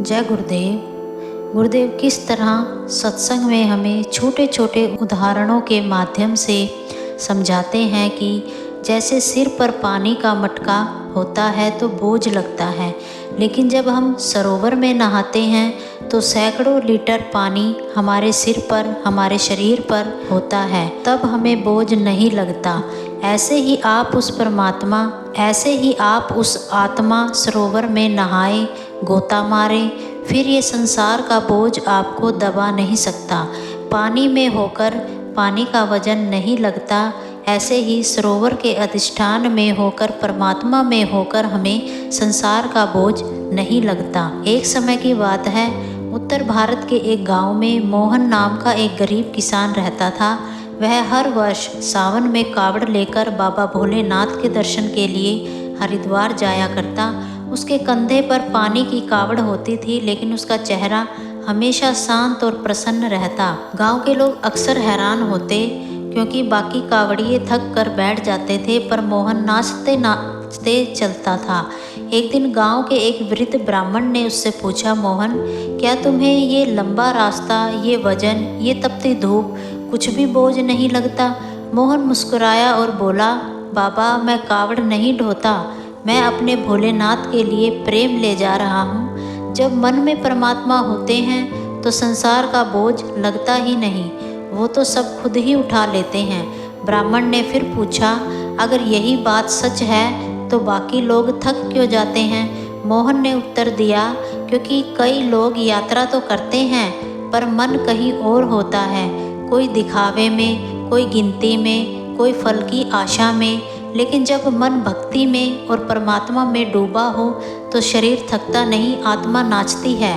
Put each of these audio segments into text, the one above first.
जय गुरुदेव। गुरुदेव किस तरह सत्संग में हमें छोटे छोटे उदाहरणों के माध्यम से समझाते हैं कि जैसे सिर पर पानी का मटका होता है तो बोझ लगता है, लेकिन जब हम सरोवर में नहाते हैं तो सैकड़ों लीटर पानी हमारे सिर पर, हमारे शरीर पर होता है, तब हमें बोझ नहीं लगता। ऐसे ही आप उस आत्मा सरोवर में नहाए, गोता मारे, फिर ये संसार का बोझ आपको दबा नहीं सकता। पानी में होकर पानी का वजन नहीं लगता, ऐसे ही सरोवर के अधिष्ठान में होकर, परमात्मा में होकर हमें संसार का बोझ नहीं लगता। एक समय की बात है, उत्तर भारत के एक गांव में मोहन नाम का एक गरीब किसान रहता था। वह हर वर्ष सावन में कावड़ लेकर बाबा भोलेनाथ के दर्शन के लिए हरिद्वार जाया करता। उसके कंधे पर पानी की कावड़ होती थी, लेकिन उसका चेहरा हमेशा शांत और प्रसन्न रहता। गांव के लोग अक्सर हैरान होते, क्योंकि बाकी कावड़िए थक कर बैठ जाते थे, पर मोहन नाचते नाचते चलता था। एक दिन गांव के एक वृद्ध ब्राह्मण ने उससे पूछा, मोहन, क्या तुम्हें ये लंबा रास्ता, ये वजन, ये तपती धूप कुछ भी बोझ नहीं लगता? मोहन मुस्कुराया और बोला, बाबा, मैं कावड़ नहीं ढोता, मैं अपने भोलेनाथ के लिए प्रेम ले जा रहा हूँ। जब मन में परमात्मा होते हैं तो संसार का बोझ लगता ही नहीं, वो तो सब खुद ही उठा लेते हैं। ब्राह्मण ने फिर पूछा, अगर यही बात सच है तो बाकी लोग थक क्यों जाते हैं? मोहन ने उत्तर दिया, क्योंकि कई लोग यात्रा तो करते हैं पर मन कहीं और होता है, कोई दिखावे में, कोई गिनती में, कोई फल की आशा में। लेकिन जब मन भक्ति में और परमात्मा में डूबा हो तो शरीर थकता नहीं, आत्मा नाचती है।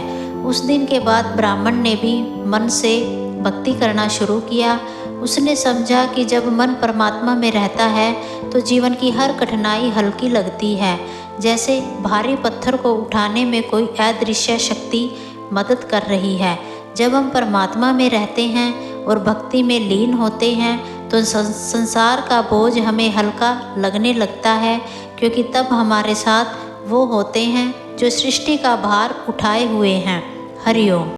उस दिन के बाद ब्राह्मण ने भी मन से भक्ति करना शुरू किया। उसने समझा कि जब मन परमात्मा में रहता है तो जीवन की हर कठिनाई हल्की लगती है, जैसे भारी पत्थर को उठाने में कोई अदृश्य शक्ति मदद कर रही है। जब हम परमात्मा में रहते हैं और भक्ति में लीन होते हैं तो संसार का बोझ हमें हल्का लगने लगता है, क्योंकि तब हमारे साथ वो होते हैं जो सृष्टि का भार उठाए हुए हैं। हरि ओम।